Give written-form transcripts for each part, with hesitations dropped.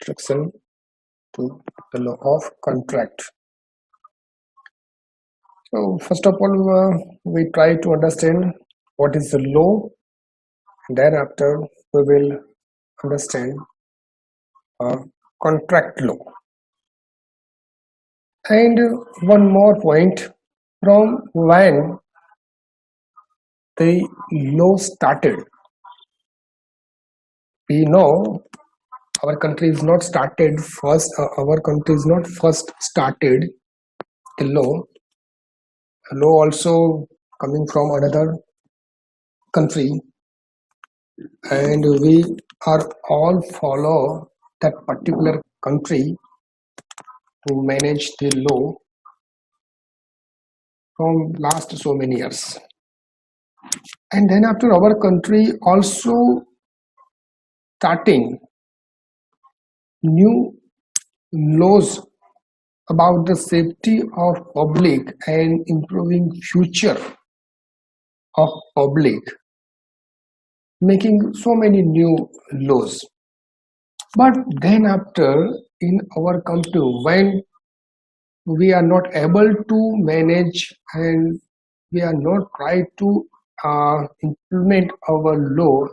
introduction to the law of contract. So first of all, we try to understand what is the law, and thereafter we will understand contract law. And one more point, from when the law started. We know our country is not started first. Our country is not first started the law. Law also coming from another country, and we are all follow that particular country to manage the law from last so many years. And then after, our country also starting new laws about the safety of public and improving future of public, making so many new laws. But then after, in our country, when we are not able to manage and we are not try to implement our law,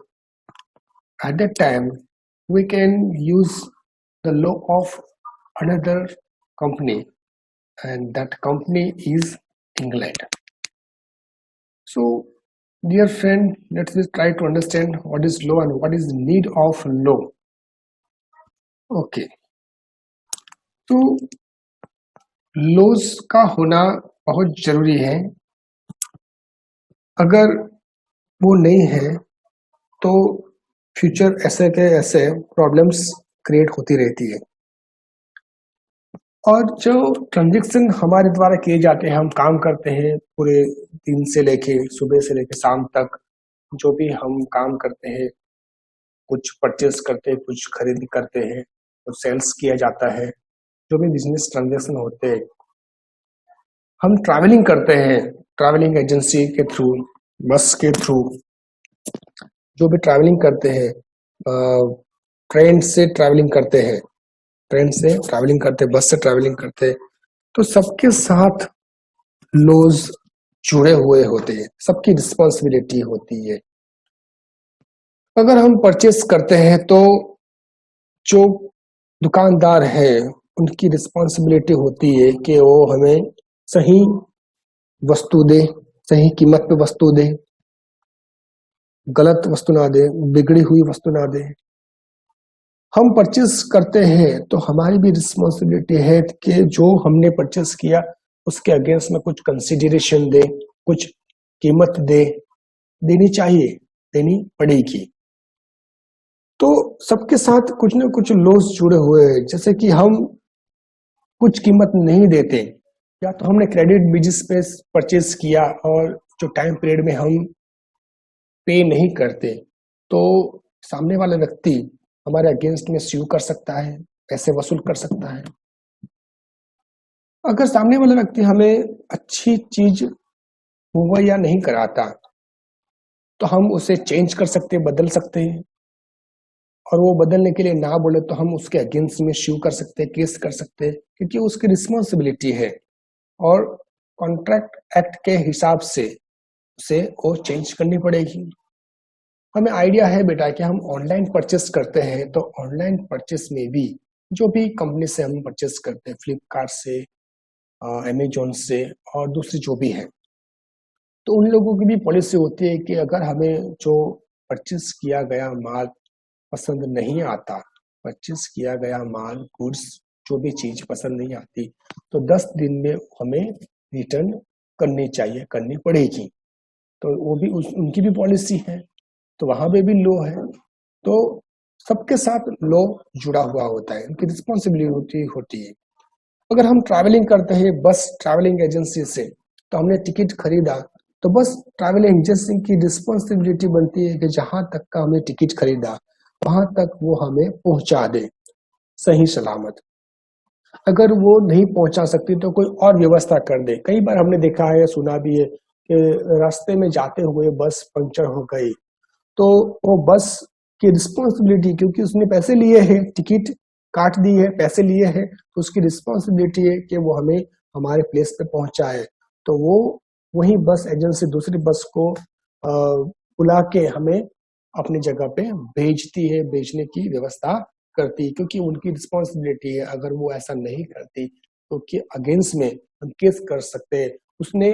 at that time we can use the law of another company, and that company is England. So dear friend, let's just try to understand what is law and what is the need of law. Okay, तो laws का होना बहुत जरूरी है. अगर वो नहीं है तो फ्यूचर ऐसे के ऐसे प्रॉब्लम्स क्रिएट होती रहती है. और जो ट्रांजेक्शन हमारे द्वारा किए जाते हैं, हम काम करते हैं पूरे दिन से लेके सुबह से लेके शाम तक, जो भी हम काम करते हैं, कुछ परचेस करते हैं, कुछ खरीद करते हैं, कुछ सेल्स किया जाता है, जो भी बिजनेस ट्रांजेक्शन होते हैं, हम ट्रैवलिंग करते हैं ट्रैवलिंग एजेंसी के थ्रू, बस के थ्रू, जो भी ट्रैवलिंग करते हैं, ट्रेन से ट्रैवलिंग करते हैं, ट्रेन से ट्रैवलिंग करते, बस से ट्रैवलिंग करते, तो सबके साथ लॉज जुड़े हुए होते हैं, सबकी रिस्पॉन्सिबिलिटी होती है. अगर हम परचेस करते हैं तो जो दुकानदार है उनकी रिस्पॉन्सिबिलिटी होती है कि वो हमें सही वस्तु दे, सही कीमत पे वस्तु दे, गलत वस्तु ना दे, बिगड़ी हुई वस्तु ना दे. हम परचेस करते हैं तो हमारी भी रिस्पॉन्सिबिलिटी है कि जो हमने परचेस किया उसके अगेंस्ट में कुछ कंसिडरेशन दे, कुछ कीमत दे, देनी चाहिए, देनी पड़ेगी. तो सबके साथ कुछ ना कुछ लॉस जुड़े हुए हैं. जैसे कि हम कुछ कीमत नहीं देते, या तो हमने क्रेडिट बेसिस पे परचेस किया और जो टाइम पीरियड में हम पे नहीं करते, तो सामने वाला व्यक्ति हमारे अगेंस्ट में स्यू कर सकता है, पैसे वसूल कर सकता है. अगर सामने वाला व्यक्ति हमें अच्छी चीज मुहैया नहीं कराता तो हम उसे चेंज कर सकते, बदल सकते हैं, और वो बदलने के लिए ना बोले तो हम उसके अगेंस्ट में स्यू कर सकते हैं, केस कर सकते हैं, क्योंकि उसकी रिस्पॉन्सिबिलिटी है और कॉन्ट्रैक्ट एक्ट के हिसाब से उसे वो चेंज करनी पड़ेगी. हमें आइडिया है बेटा कि हम ऑनलाइन परचेस करते हैं, तो ऑनलाइन परचेस में भी जो भी कंपनी से हम परचेस करते हैं, फ्लिपकार्ट से, अमेजोन से और दूसरी जो भी है, तो उन लोगों की भी पॉलिसी होती है कि अगर हमें जो परचेस किया गया माल पसंद नहीं आता, परचेस किया गया माल, गुड्स, जो भी चीज पसंद नहीं आती, तो 10 दिन में हमें रिटर्न करनी चाहिए, करनी पड़ेगी. तो वो भी उनकी भी पॉलिसी है, तो वहां पे भी लॉ है. तो सबके साथ लॉ जुड़ा हुआ होता है, उनकी रिस्पॉन्सिबिलिटी होती है. अगर हम ट्रैवलिंग करते हैं बस ट्रैवलिंग एजेंसी से, तो हमने टिकट खरीदा, तो बस ट्रैवलिंग एजेंसी की रिस्पॉन्सिबिलिटी बनती है कि जहां तक का हमने टिकट खरीदा वहां तक वो हमें पहुंचा दे सही सलामत. अगर वो नहीं पहुंचा सकती तो कोई और व्यवस्था कर दे. कई बार हमने देखा है, सुना भी है कि रास्ते में जाते हुए बस पंक्चर हो गई, तो वो बस की रिस्पॉन्सिबिलिटी, क्योंकि उसने पैसे लिए हैं टिकट काट दी है, पैसे लिए हैं, तो उसकी रिस्पॉन्सिबिलिटी है कि वो हमें हमारे प्लेस पे पहुंचाए। तो वो वही बस एजेंसी दूसरी बस को बुला के हमें अपनी जगह पे भेजती है, भेजने की व्यवस्था करती है, क्योंकि उनकी रिस्पॉन्सिबिलिटी है। अगर वो ऐसा नहीं करती तो के अगेंस्ट में हम केस कर सकते हैं। उसने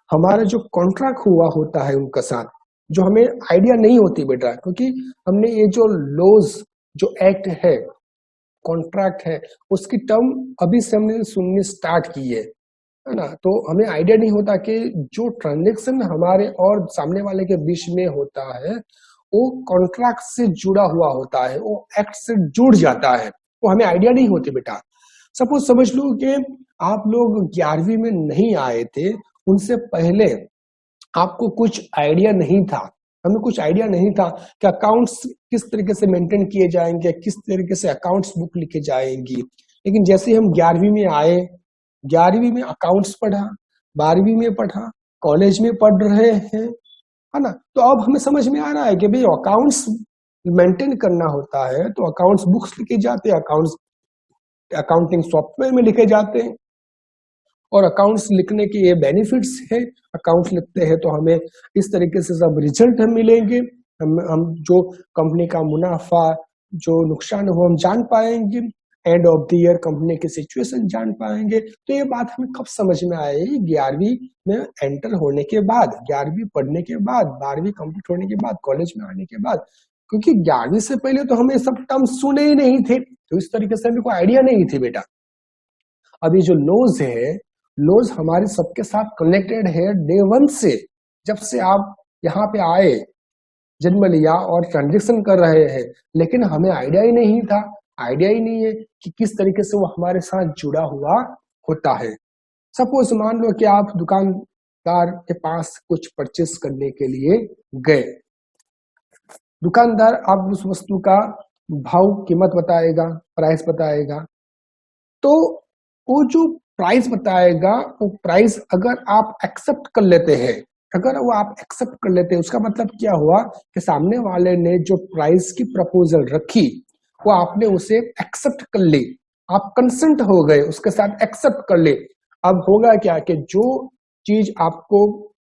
हमारा जो कॉन्ट्रैक्ट हुआ होता है उनके साथ, जो हमें आइडिया नहीं होती बेटा, क्योंकि हमने ये जो लॉज, जो एक्ट है, कॉन्ट्रैक्ट है, उसकी टर्म अभी से हमने सुननी स्टार्ट की है ना। तो हमें आइडिया नहीं होता कि जो ट्रांजेक्शन हमारे और सामने वाले के बीच में होता है वो कॉन्ट्रैक्ट से जुड़ा हुआ होता है, वो एक्ट से जुड़ जाता है, वो हमें आइडिया नहीं होती बेटा। सपोज समझ लो कि आप लोग 11वीं में नहीं आए थे, उनसे पहले आपको कुछ आइडिया नहीं था, हमें कुछ आइडिया नहीं था कि अकाउंट्स किस तरीके से मेंटेन किए जाएंगे, किस तरीके से अकाउंट्स बुक लिखे जाएंगी। लेकिन जैसे ही हम 11वीं में आए, 11वीं में अकाउंट्स पढ़ा, 12वीं में पढ़ा, कॉलेज में पढ़ रहे हैं, है ना। तो अब हमें समझ में आ रहा है कि भाई अकाउंट्स मेंटेन करना होता है तो अकाउंट्स बुक्स लिखे जाते हैं, अकाउंट्स अकाउंटिंग सॉफ्टवेयर में लिखे जाते हैं, और अकाउंट्स लिखने के ये बेनिफिट्स है। अकाउंट्स लिखते हैं तो हमें इस तरीके से सब रिजल्ट हम मिलेंगे, हम जो कंपनी का मुनाफा, जो नुकसान है वो हम जान पाएंगे, end of the year company की सिचुएशन जान पाएंगे। तो ये बात हमें कब समझ में आई? 11वीं में एंटर होने के बाद, 11वीं पढ़ने के बाद, 12वीं कंप्लीट होने के बाद, कॉलेज में आने के बाद। क्योंकि 11वीं से पहले तो हमें सब टर्म सुने ही नहीं थे, तो इस तरीके से हमें कोई आइडिया नहीं थी बेटा। अब ये जो लॉज है, लॉज हमारे सबके साथ कनेक्टेड है डे वन से। जब से आप यहाँ पे आए, जन्म लिया और ट्रांजेक्शन कर रहे हैं, लेकिन हमें आइडिया ही नहीं था, आइडिया ही नहीं है कि किस तरीके से वो हमारे साथ जुड़ा हुआ होता है। सपोज मान लो कि आप दुकानदार के पास कुछ परचेस करने के लिए गए, दुकानदार आप उस वस्तु का भाव, कीमत बताएगा, प्राइस बताएगा। तो वो जो प्राइस बताएगा, वो प्राइस अगर आप एक्सेप्ट कर लेते हैं, अगर वो आप एक्सेप्ट कर लेते हैं, उसका मतलब क्या हुआ कि सामने वाले ने जो प्राइस की प्रपोजल रखी वो आपने उसे एक्सेप्ट कर ली, आप कंसेंट हो गए, उसके साथ एक्सेप्ट कर ले। अब होगा क्या कि जो चीज आपको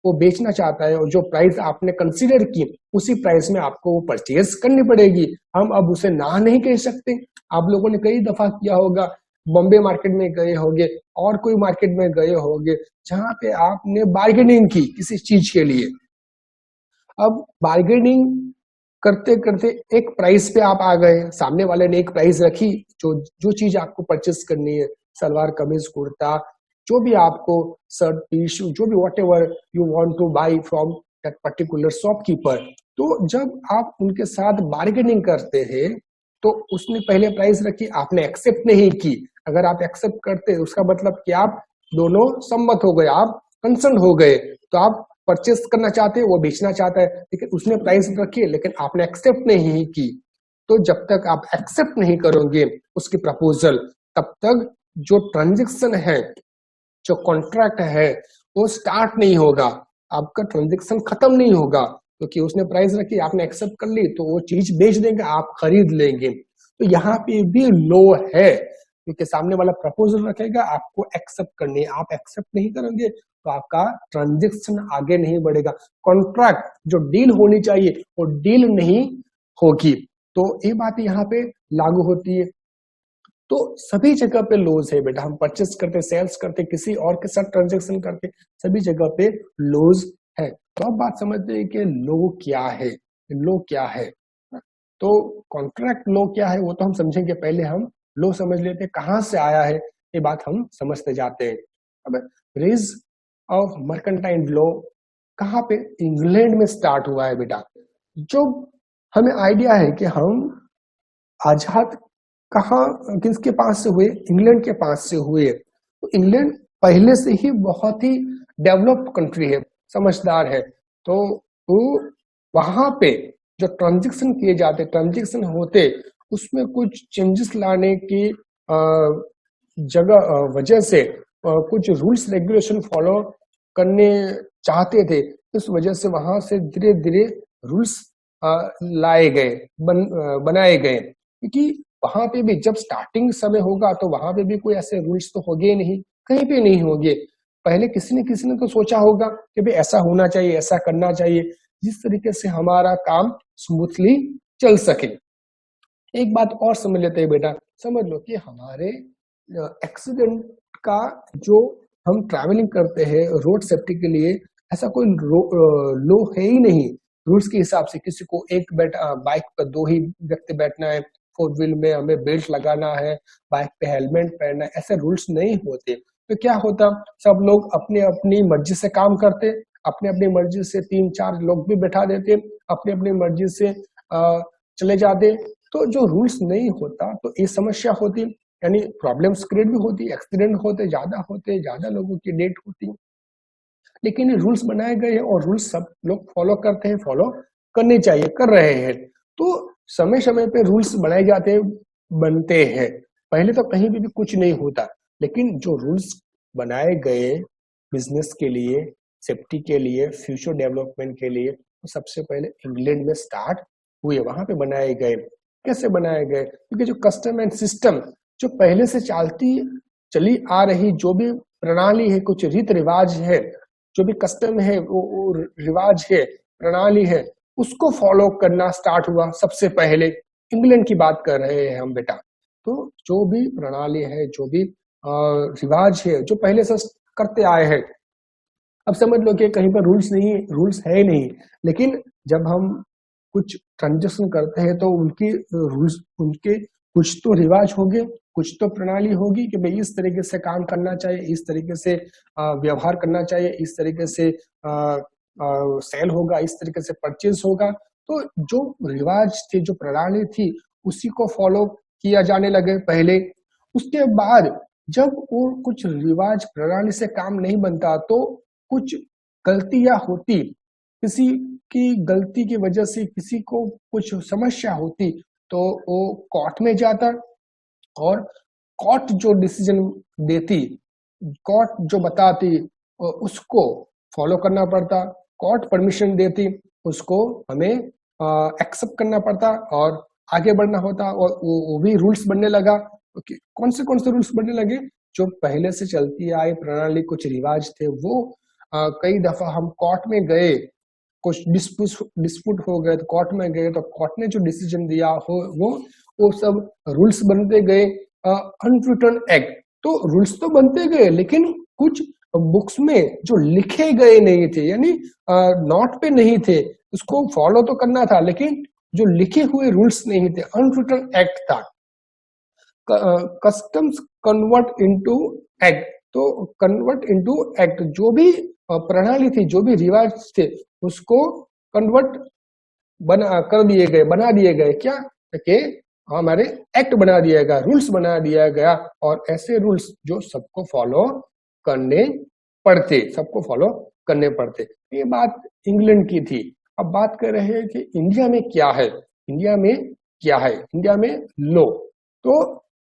वो बेचना चाहता है और जो प्राइस आपने कंसीडर की, उसी प्राइस में आपको वो परचेज करनी पड़ेगी। हम अब उसे ना नहीं कह सकते। आप लोगों ने कई दफा किया होगा, बॉम्बे मार्केट में गए होंगे और कोई मार्केट में गए होंगे जहां पे आपने बार्गेनिंग की किसी चीज के लिए। अब बार्गेनिंग करते करते एक प्राइस पे आप आ गए, सामने वाले ने एक प्राइस रखी, जो जो चीज आपको परचेस करनी है, सलवार कमीज कुर्ता, जो भी आपको शर्ट पीस, जो भी what ever you want two by from that particular shopkeeper. तो जब आप उनके साथ बार्गेनिंग करते हैं तो उसने पहले प्राइस रखी, आपने एक्सेप्ट नहीं की। अगर आप एक्सेप्ट करते उसका मतलब कि आप दोनों सम्मत हो गए, आप कंसर्न हो गए, तो आप परचेस करना चाहते हैं, वो बेचना चाहता है, लेकिन उसने प्राइस रखी लेकिन आपने एक्सेप्ट नहीं की। तो जब तक आप एक्सेप्ट नहीं करोगे उसकी प्रपोजल, तब तक जो ट्रांजेक्शन है, जो कॉन्ट्रैक्ट है, वो स्टार्ट नहीं होगा, आपका ट्रांजेक्शन खत्म नहीं होगा। क्योंकि उसने प्राइस रखी, आपने एक्सेप्ट कर ली, तो वो चीज बेच देंगे, आप खरीद लेंगे। तो यहाँ पे भी लो है, क्योंकि सामने वाला प्रपोजल रखेगा, आपको एक्सेप्ट करनी है, आप एक्सेप्ट नहीं करेंगे तो आपका ट्रांजेक्शन आगे नहीं बढ़ेगा, कॉन्ट्रैक्ट जो डील होनी चाहिए वो डील नहीं होगी। तो ये बात यहाँ पे लागू होती है। तो सभी जगह पे लॉज है बेटा, हम परचेस करते, सेल्स करते, किसी और के साथ ट्रांजेक्शन करते, सभी जगह पे लॉज है। तो अब बात समझते हैं कि लॉ क्या है, लॉ क्या है। तो कॉन्ट्रैक्ट लॉ क्या है वो तो हम समझेंगे, पहले हम लॉ समझ लेते हैं, कहां से आया है ये बात हम समझते जाते हैं। अब रेज ऑफ मर्केंटाइल लॉ कहाँ पे? इंग्लैंड में स्टार्ट हुआ है बेटा। जो हमें आइडिया है कि हम आजाद कहाँ, किसके पास से हुए? इंग्लैंड के पास से हुए। तो इंग्लैंड पहले से ही बहुत ही डेवलप्ड कंट्री है, समझदार है। तो वो वहां पे जो ट्रांजेक्शन किए जाते, ट्रांजेक्शन होते, उसमें कुछ चेंजेस लाने की जगह वजह से कुछ रूल्स रेगुलेशन फॉलो करने चाहते थे। इस वजह से वहां से धीरे धीरे रूल्स लाए गए, बनाए गए। क्योंकि वहां पे भी जब स्टार्टिंग समय होगा तो वहां पे भी कोई ऐसे रूल्स तो होंगे नहीं, कहीं पे नहीं होंगे। पहले किसी ने तो सोचा होगा कि भाई ऐसा होना चाहिए, ऐसा करना चाहिए, जिस तरीके से हमारा काम स्मूथली चल सके। एक बात और समझ लेते हैं बेटा, समझ लो कि हमारे एक्सीडेंट का जो हम ट्रैवलिंग करते हैं रोड सेफ्टी के लिए, ऐसा कोई लो है ही नहीं। रूल्स के हिसाब से किसी को एक बाइक पर 2 ही व्यक्ति बैठना है, 4 व्हील में हमें बेल्ट लगाना है, बाइक पे हेलमेट पहनना है, ऐसे रूल्स नहीं होते। तो क्या होता, सब लोग अपनी अपनी मर्जी से काम करते, अपनी अपनी मर्जी से 3-4 लोग भी बैठा देते, अपनी अपनी मर्जी से चले जाते। तो जो रूल्स नहीं होता तो ये समस्या होती, यानी प्रॉब्लम्स क्रिएट भी होती, एक्सीडेंट होते, ज्यादा लोगों की डेथ होती। लेकिन ये रूल्स बनाए गए हैं और रूल्स सब लोग फॉलो करते हैं, फॉलो करने चाहिए, कर रहे हैं। तो समय समय पे रूल्स बनाए जाते हैं, बनते हैं। पहले तो कहीं भी कुछ नहीं होता, लेकिन जो रूल्स बनाए गए बिजनेस के लिए, सेफ्टी के लिए, फ्यूचर डेवलपमेंट के लिए, तो सबसे पहले इंग्लैंड में स्टार्ट हुए, वहां पे बनाए गए। कैसे बनाए गए? क्योंकि जो कस्टम एंड सिस्टम जो पहले से चली आ रही जो भी प्रणाली है, कुछ रीत रिवाज है, जो भी कस्टम है, वो रिवाज है, प्रणाली है, उसको फॉलो करना स्टार्ट हुआ सबसे पहले। इंग्लैंड की बात कर रहे हैं हम बेटा। तो जो भी प्रणाली है, जो भी रिवाज है, जो पहले से करते आए हैं, अब समझ लो कि कहीं पर रूल्स है नहीं, लेकिन जब हम कुछ ट्रांजेक्शन करते हैं तो उनकी रूल्स, उनके कुछ तो रिवाज होंगे, कुछ तो प्रणाली होगी कि भाई इस तरीके से काम करना चाहिए, इस तरीके से व्यवहार करना चाहिए, इस तरीके से सेल होगा, इस तरीके से परचेज होगा। तो जो रिवाज थे, जो प्रणाली थी, उसी को फॉलो किया जाने लगे पहले। उसके बाद जब वो कुछ रिवाज प्रणाली से काम नहीं बनता तो कुछ गलतियां होती, किसी की गलती की वजह से किसी को कुछ समस्या होती, तो वो कोर्ट में जाता और कोर्ट जो डिसीजन देती, कोर्ट जो बताती, उसको फॉलो करना पड़ता। कोर्ट परमिशन देती, उसको हमें एक्सेप्ट करना पड़ता और आगे बढ़ना होता। और वो भी रूल्स बनने लगा। कौन से रूल्स बनने लगे? जो पहले से चलती आई प्रणाली, कुछ रिवाज थे, वो कई दफा हम कोर्ट में गए, कुछ डिस्प्यूट हो गए तो कोर्ट में गए, तो कोर्ट ने जो डिसीजन दिया हो वो सब रूल्स बनते गए, अनरिटन एक्ट। तो रूल्स तो बनते गए, लेकिन कुछ बुक्स में जो लिखे गए नहीं थे, यानी नोट पे नहीं थे, उसको फॉलो तो करना था, लेकिन जो लिखे हुए रूल्स नहीं थे, अनरिटन एक्ट था। Customs convert into act. तो कन्वर्ट इनटू एक्ट, जो भी प्रणाली थी, जो भी रिवाज थे, उसको कन्वर्ट बना दिए गए। क्या कि हमारे एक्ट बना दिया गया, रूल्स बना दिया गया, और ऐसे रूल्स जो सबको फॉलो करने पड़ते। ये बात इंग्लैंड की थी। अब बात कर रहे हैं कि इंडिया में क्या है। इंडिया में लॉ, तो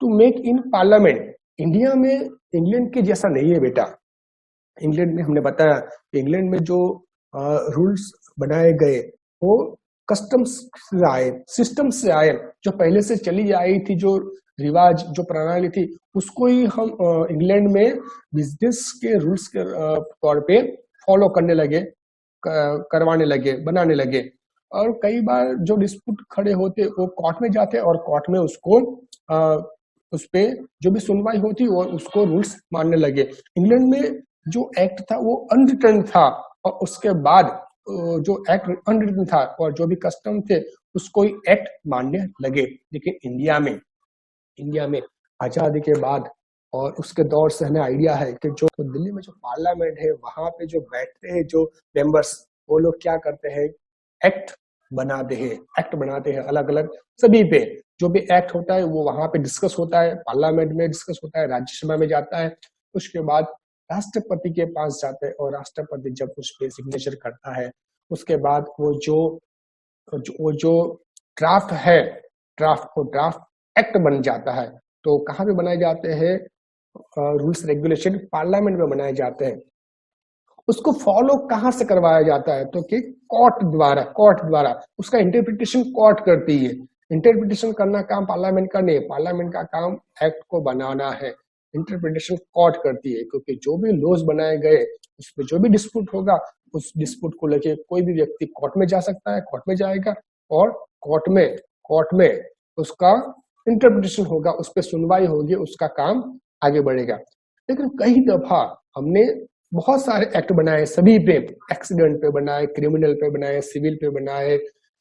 to make in parliament, India में इंग्लैंड के जैसा नहीं है बेटा। इंग्लैंड में हमने बताया, इंग्लैंड में जो रूल्स बनाए गए वो कस्टम्स से आए, सिस्टम से आए, जो पहले से चली आई थी, जो रिवाज, जो प्रणाली थी, उसको ही हम इंग्लैंड में बिजनेस के रूल्स के तौर पे फॉलो करने लगे, करवाने लगे, बनाने लगे। और कई बार जो डिस्प्यूट खड़े होते वो कोर्ट में जाते और कोर्ट में उसको उस पे जो भी सुनवाई होती और उसको रूल्स मानने लगे। इंग्लैंड में जो एक्ट था वो अनरिटन था, और उसके बाद जो एक्ट अनरिटन था और जो भी कस्टम थे उसको ही एक्ट मानने लगे। लेकिन इंडिया में आजादी के बाद और उसके दौर से हमें आइडिया है कि जो दिल्ली में जो पार्लियामेंट है, वहां पे जो बैठते हैं जो मेंबर्स, वो लोग क्या करते हैं, एक्ट एक्ट बनाते हैं अलग अलग सभी पे। जो भी एक्ट होता है वो वहां पे डिस्कस होता है, पार्लियामेंट में डिस्कस होता है, राज्यसभा में जाता है, उसके बाद राष्ट्रपति के पास जाते हैं, और राष्ट्रपति जब उस पे सिग्नेचर करता है, उसके बाद वो जो ड्राफ्ट है, ड्राफ्ट एक्ट बन जाता है। तो कहाँ पे बनाए जाते हैं रूल्स रेगुलेशन? पार्लियामेंट में बनाए जाते हैं। उसको फॉलो कहाँ से करवाया जाता है? तो कि कोर्ट द्वारा उसका इंटरप्रिटेशन कोर्ट करती है। इंटरप्रिटेशन करना काम पार्लियामेंट का नहीं है, पार्लियामेंट का काम एक्ट को बनाना है। इंटरप्रिटेशन कोर्ट करती है, क्योंकि जो भी लॉज बनाए गए उसमें जो भी डिस्प्यूट होगा उस डिस्प्यूट को लेके कोई भी व्यक्ति कोर्ट में जा सकता है, कोर्ट में जाएगा और कोर्ट में उसका इंटरप्रिटेशन होगा, उस पर सुनवाई होगी, उसका काम आगे बढ़ेगा। लेकिन कई दफा हमने बहुत सारे एक्ट बनाए, सभी पे, एक्सीडेंट पे बनाए, क्रिमिनल पे बनाए, सिविल पे बनाए,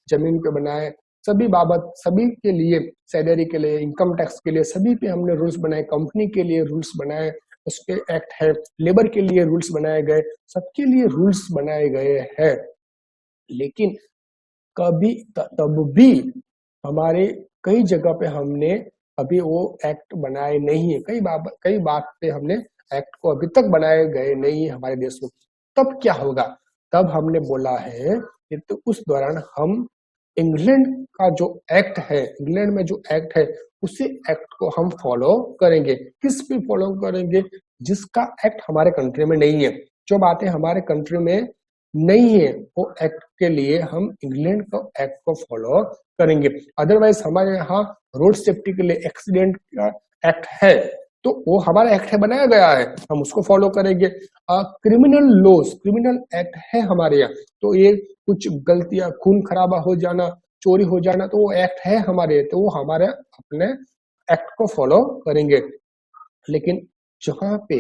जमीन पे बनाए, सभी बाबत, सभी के लिए, सैलरी के लिए, इनकम टैक्स के लिए, सभी पे हमने रूल्स बनाए, कंपनी के लिए रूल्स बनाए, उसके एक्ट है, लेबर के लिए रूल्स बनाए गए, सबके लिए रूल्स बनाए गए हैं। लेकिन कभी तब भी हमारे कई जगह पे हमने अभी वो एक्ट बनाए नहीं है, कई बात पे हमने एक्ट को अभी तक बनाए गए नहीं है हमारे देश में। तब क्या होगा? तब हमने बोला है कि तो उस दौरान हम इंग्लैंड का जो एक्ट है, इंग्लैंड में जो एक्ट है, उसी एक्ट को हम फॉलो करेंगे। किस पे फॉलो करेंगे? जिसका एक्ट हमारे कंट्री में नहीं है, जो बातें हमारे कंट्री में नहीं है, वो एक्ट के लिए हम इंग्लैंड का एक्ट को फॉलो करेंगे। अदरवाइज हमारे यहाँ रोड सेफ्टी के लिए एक्सीडेंट का एक्ट है, तो वो हमारा एक्ट है, बनाया गया है, हम उसको फॉलो करेंगे। क्रिमिनल लॉज, क्रिमिनल एक्ट है हमारे यहाँ, तो ये कुछ गलतियां, खून खराबा हो जाना, चोरी हो जाना, तो वो एक्ट है हमारे, तो वो हमारे अपने एक्ट को फॉलो करेंगे। लेकिन जहाँ पे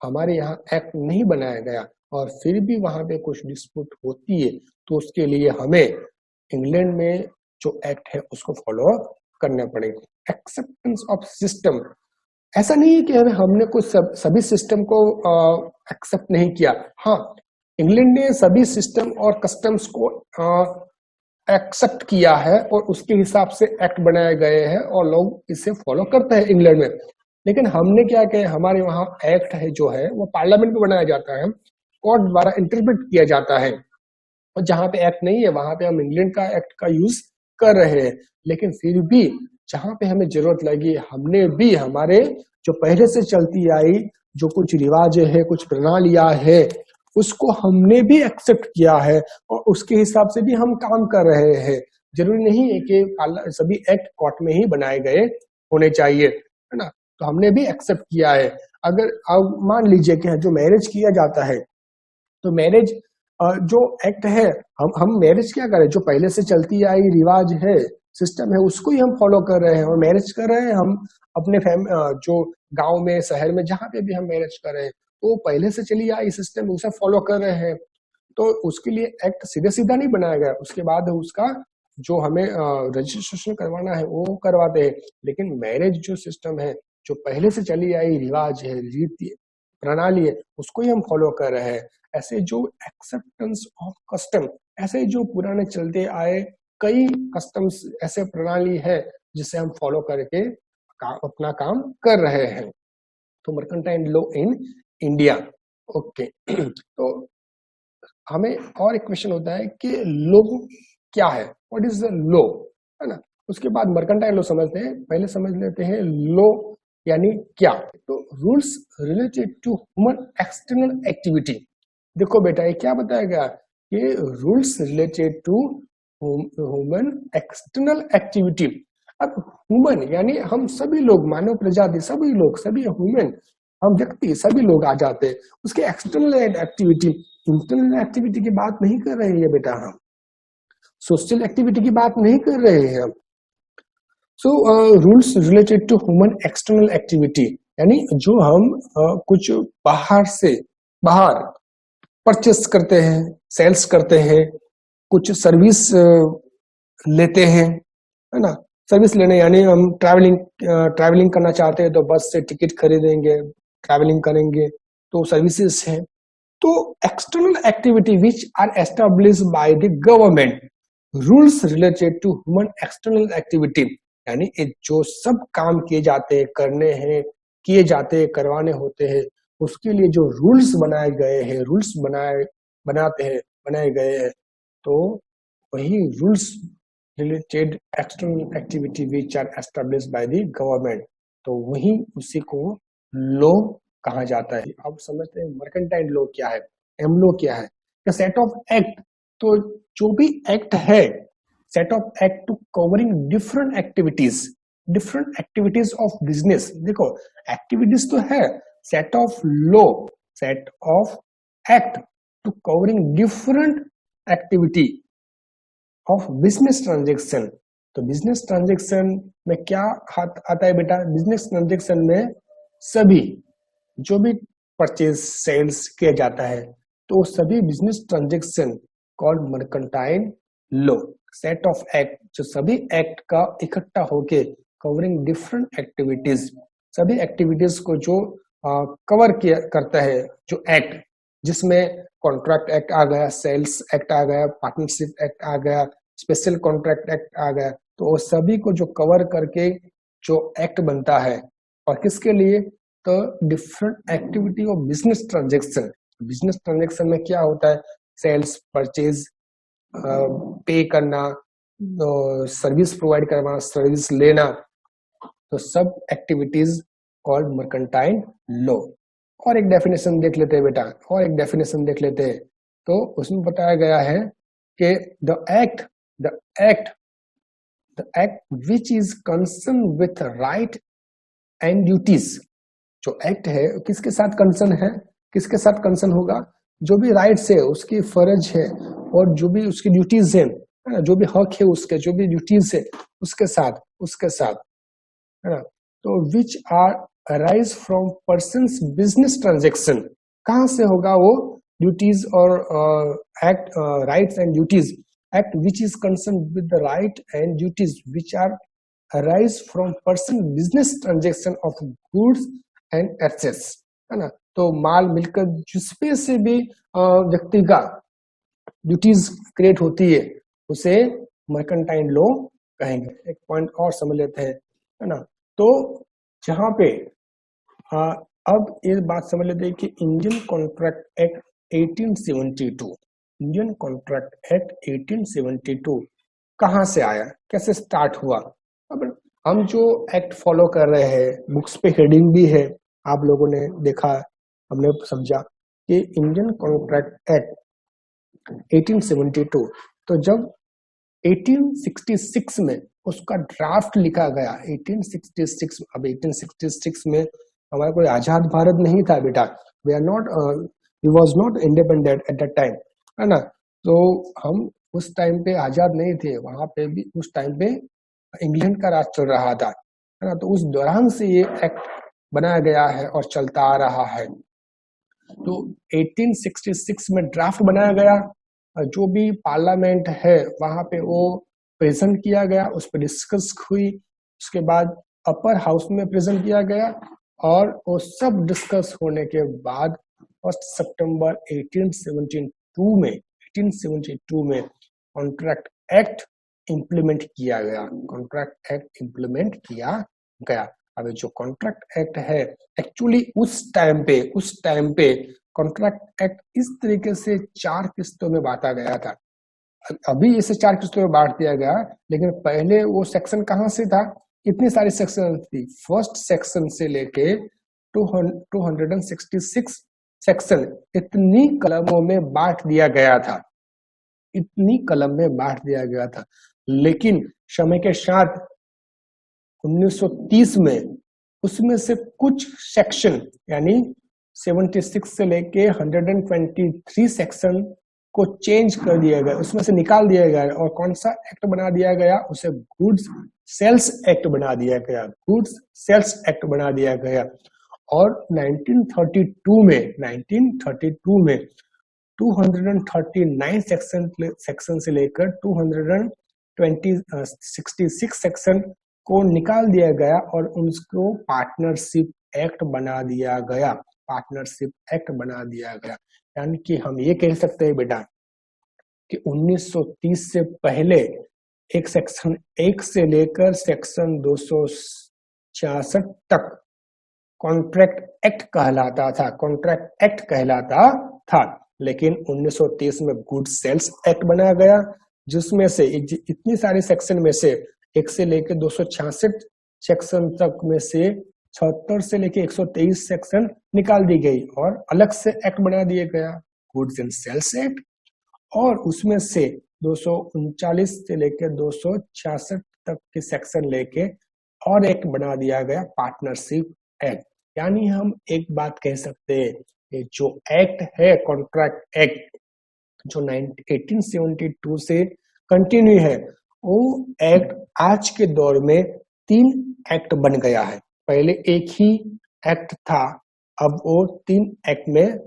हमारे यहाँ एक्ट नहीं बनाया गया और फिर भी वहां पे कुछ डिस्प्यूट होती है, तो उसके लिए हमें इंग्लैंड में जो एक्ट है उसको फॉलो करना पड़ेगा। एक्सेप्टेंस ऑफ सिस्टम, ऐसा नहीं है कि हमने कुछ सभी सिस्टम को एक्सेप्ट नहीं किया। हाँ, इंग्लैंड ने सभी सिस्टम और कस्टम्स को एक्सेप्ट किया है और उसके हिसाब से एक्ट बनाए गए हैं और लोग इसे फॉलो करते हैं इंग्लैंड में। लेकिन हमने क्या किया, हमारे वहाँ एक्ट है जो है वो पार्लियामेंट में बनाया जाता है, कोर्ट द्वारा इंटरप्रेट किया जाता है, और जहाँ पे एक्ट नहीं है वहां पे हम इंग्लैंड का एक्ट का यूज कर रहे हैं। लेकिन फिर भी जहाँ पे हमें जरूरत लगी, हमने भी हमारे जो पहले से चलती आई जो कुछ रिवाज है, कुछ प्रणालियां है, उसको हमने भी एक्सेप्ट किया है और उसके हिसाब से भी हम काम कर रहे हैं। जरूरी नहीं है कि सभी एक्ट कोर्ट में ही बनाए गए होने चाहिए, है ना। तो हमने भी एक्सेप्ट किया है। अगर अब मान लीजिए कि जो मैरिज किया जाता है, तो मैरिज जो एक्ट है, हम मैरिज क्या करें, जो पहले से चलती आई रिवाज है, सिस्टम है, उसको ही हम फॉलो कर रहे हैं और मैरिज कर रहे हैं हम अपने जो गांव में, शहर में, जहां पे भी हम मैरिज कर रहे हैं, तो पहले से चली आई सिस्टम, उसे फॉलो कर रहे हैं। तो उसके लिए एक्ट सीधे सीधा नहीं बनाया गया, उसके बाद उसका जो हमें रजिस्ट्रेशन करवाना है वो करवाते हैं। लेकिन मैरिज जो सिस्टम है, जो पहले से चली आई रिवाज है, रीति प्रणाली है, उसको ही हम फॉलो कर रहे हैं। ऐसे जो एक्सेप्टेंस ऑफ कस्टम, ऐसे जो पुराने चलते आए कई कस्टम्स, ऐसे प्रणाली है जिसे हम फॉलो करके अपना काम कर रहे हैं। तो mercantile law in India, okay. तो हमें और एक क्वेश्चन होता है कि लॉ क्या है, व्हाट इज द लॉ, है ना। उसके बाद मर्केंटाइल लॉ समझते हैं। पहले समझ लेते हैं लॉ यानी क्या। तो rules related to human external activity. देखो बेटा, ये क्या बताया गया कि rules related to human external activity. अब ह्यूमन यानी हम सभी लोग, मानव प्रजाति, सभी लोग, सभी ह्यूमन, हम व्यक्ति, सभी लोग आ जाते हैं। उसके एक्सटर्नल एक्टिविटी, इंटरनल एक्टिविटी की बात नहीं कर रहे हैं बेटा, हम सोशल एक्टिविटी की बात नहीं कर रहे हैं हम। So rules related to human external activity यानी जो हम कुछ बाहर से, बाहर परचेस करते हैं, सेल्स करते हैं, कुछ सर्विस लेते हैं, है ना। सर्विस लेने यानी हम ट्रैवलिंग करना चाहते हैं तो बस से टिकट खरीदेंगे, ट्रैवलिंग करेंगे, तो सर्विसेज है। तो external activity which are established by the government, rules related to human external activity यानी जो सब काम किए जाते हैं, करने हैं, किए जाते हैं, करवाने होते हैं, उसके लिए जो रूल्स बनाए गए हैं, रूल्स बनाए गए हैं, तो वही rules related external activity which are established by the government, तो वही उसी को लॉ कहा जाता है। अब समझते हैं मर्केंटाइल लॉ क्या है, एम लॉ क्या है। सेट ऑफ एक्ट, तो जो भी एक्ट है set of act to covering different activities of business. देखो एक्टिविटीज तो है, set of law, set of act to covering different activity of business transaction. तो बिजनेस ट्रांजेक्शन में क्या हाथ आता है बेटा? बिजनेस ट्रांजेक्शन में सभी जो भी परचेज सेल्स किया जाता है तो सभी business transaction called mercantile law. Set of act जो सभी एक्ट का इकट्ठा होके कवरिंग डिफरेंट एक्टिविटीज, सभी एक्टिविटीज को जो कवर किया करता है जो एक्ट, जिसमें कॉन्ट्रैक्ट एक्ट आ गया, सेल्स एक्ट आ गया, पार्टनरशिप एक्ट आ गया, स्पेशल कॉन्ट्रैक्ट एक्ट आ गया, तो वो सभी को जो कवर करके जो एक्ट बनता है और किसके लिए? तो different activity of business transaction. Business transaction में क्या होता है? सेल्स, परचेज, पे करना, सर्विस प्रोवाइड करना, सर्विस लेना, तो सब एक्टिविटीज कॉल्ड मर्केंटाइल लॉ। और एक डेफिनेशन देख लेते हैं बेटा, और एक डेफिनेशन देख लेते हैं। तो उसमें बताया गया है कि the act which is concern with right and duties. जो एक्ट है किसके साथ कंसर्न है? किसके साथ कंसर्न होगा? जो भी राइट्स है, उसकी फर्ज है, और जो भी उसकी ड्यूटीज है, जो भी हक है उसके, जो भी ड्यूटीज है उसके साथ, है ना। तो which are arise from persons business transaction. कहां से होगा वो ड्यूटीज और act, rights and duties? Act which is concern with the right and duties which are arise from person business transaction of goods and assets, है ना। तो माल मिलकर जिसपे से भी व्यक्ति का ड्यूटीज क्रिएट होती है उसे मर्केंटाइल लॉ कहेंगे। एक पॉइंट और समझ लेते हैं, है ना। तो जहां पे अब ये बात समझ लेते हैं कि Indian contract act 1872, Indian contract act 1872 कहां से आया, कैसे स्टार्ट हुआ। अब हम जो एक्ट फॉलो कर रहे हैं, बुक्स पे हेडिंग भी है, आप लोगों ने देखा, हमने समझा कि इंडियन कॉन्ट्रैक्ट एक्ट 1872, तो जब 1866 में उसका ड्राफ्ट लिखा गया, 1866, अब 1866 में हमारा कोई आजाद भारत नहीं था बेटा, we are not, we was not independent at that time, है ना। तो हम उस टाइम पे आजाद नहीं थे, वहां पे भी उस टाइम पे इंग्लैंड का राज चल रहा था, है ना। तो उस दौरान से ये एक्ट बनाया गया है और चलता आ रहा है। तो 1866 में ड्राफ्ट बनाया गया, जो भी पार्लियामेंट है वहां पे वो प्रेजेंट किया गया, उस पर डिस्कस हुई, उसके बाद अपर हाउस में प्रेजेंट किया गया, और वो सब डिस्कस होने के बाद 1 सितंबर 1872 में कॉन्ट्रैक्ट एक्ट इंप्लीमेंट किया गया, कॉन्ट्रैक्ट एक्ट इंप्लीमेंट किया गया। अब जो कॉन्ट्रैक्ट एक्ट है एक्चुअली उस टाइम पे कॉन्ट्रैक्ट एक्ट इस तरीके से 4 किस्तों में बांटा गया था। अभी इसे 4 किस्तों में बांट दिया गया, लेकिन पहले वो सेक्शन कहां से था? इतनी सारी सेक्शन थी, फर्स्ट सेक्शन से लेके 266 सेक्शन, इतनी कलमों में बांट दिया गया था, इतनी कलम में बांट दिया गया था। लेकिन समय के साथ 1930 में उसमें से कुछ सेक्शन यानी 76 से लेके 123 सेक्शन को चेंज कर दिया गया, उसमें से निकाल दिया गया, और कौन सा एक्ट बना दिया गया? उसे गुड्स सेल्स एक्ट बना दिया गया, गुड्स सेल्स एक्ट बना दिया गया। और 1932 में 239 सेक्शन से लेकर 266 सेक्शन को निकाल दिया गया और उसको पार्टनरशिप एक्ट बना दिया गया, पार्टनरशिप एक्ट बना दिया गया। यानी कि हम ये कह सकते हैं बेटा कि 1930 से पहले एक सेक्शन 1 से लेकर सेक्शन 266 तक कॉन्ट्रैक्ट एक्ट कहलाता था, कॉन्ट्रैक्ट एक्ट कहलाता था। लेकिन 1930 में गुड्स सेल्स एक्ट बनाया गया, जिसमें से इतनी सारी सेक्शन में से 1 से लेकर 266 सेक्शन तक में से 76 से लेकर 123 सेक्शन निकाल दी गई और अलग से एक्ट बना दिया गया, गुड्स एंड सेल्स एक्ट। और उसमें से 239 से लेकर 266 तक के सेक्शन लेके और एक बना दिया गया पार्टनरशिप एक्ट। यानी हम एक बात कह सकते हैं, ये जो एक्ट है कॉन्ट्रैक्ट एक्ट जो 1872 से कंटिन्यू है, वो एक्ट आज के दौर में 3 एक्ट बन गया है। पहले एक ही एक्ट था, अब वो 3 एक्ट में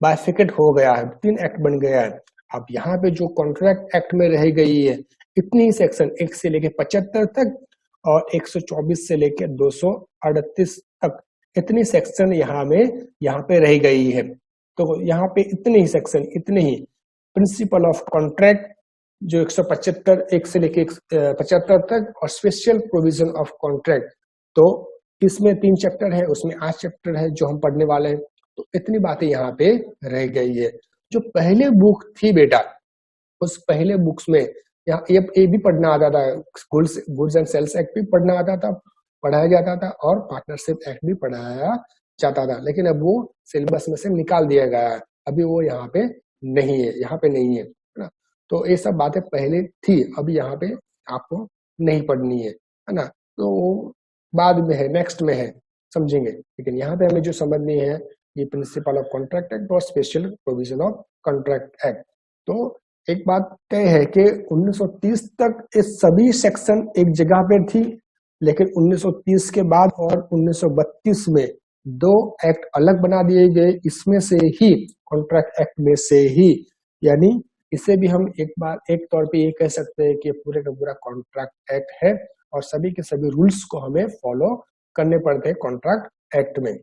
बाइफिकेट हो गया है, 3 एक्ट बन गया है। अब यहाँ पे जो कॉन्ट्रैक्ट एक्ट में रह गई है इतनी सेक्शन 1 से लेके 75 तक और 124 से लेके 238 तक, इतनी सेक्शन यहाँ पे रह गई है। तो यहाँ पे इतने ही सेक्शन, इतने ही प्रिंसिपल ऑफ कॉन्ट्रैक्ट जो 175 1 से लेके 75 तक और स्पेशल प्रोविजन ऑफ कॉन्ट्रैक्ट, तो इसमें 3 चैप्टर है, उसमें 8 चैप्टर है जो हम पढ़ने वाले हैं। तो इतनी बातें यहाँ पे रह गई है। जो पहले बुक थी बेटा, उस पहले बुक्स में यहाँ ये भी पढ़ना आता था, गुड्स एंड सेल्स एक्ट भी पढ़ना आता था, पढ़ाया जाता था, और पार्टनरशिप एक्ट भी पढ़ाया जाता था, लेकिन अब वो सिलेबस में से निकाल दिया गया है, अभी वो यहाँ पे नहीं है, यहाँ पे नहीं है ना। तो ये सब बातें पहले थी, अभी यहाँ पे आपको नहीं पढ़नी है ना। तो बाद में है, नेक्स्ट में है, समझेंगे। लेकिन यहाँ पे हमें जो समझनी है ये प्रिंसिपल ऑफ कॉन्ट्रैक्ट एक्ट और special provision of contract act. तो एक बात तय है कि 1930 तक ये सभी सेक्शन एक जगह पे थी, लेकिन 1930 के बाद और 1932 में 2 एक्ट अलग बना दिए गए, इसमें से ही कॉन्ट्रैक्ट एक्ट में से ही, यानी इसे भी हम एक तौर पे ये कह सकते हैं कि पूरे का पूरा कॉन्ट्रैक्ट एक्ट है और सभी के सभी रूल्स को हमें फॉलो करने पड़ते हैं कॉन्ट्रैक्ट एक्ट में।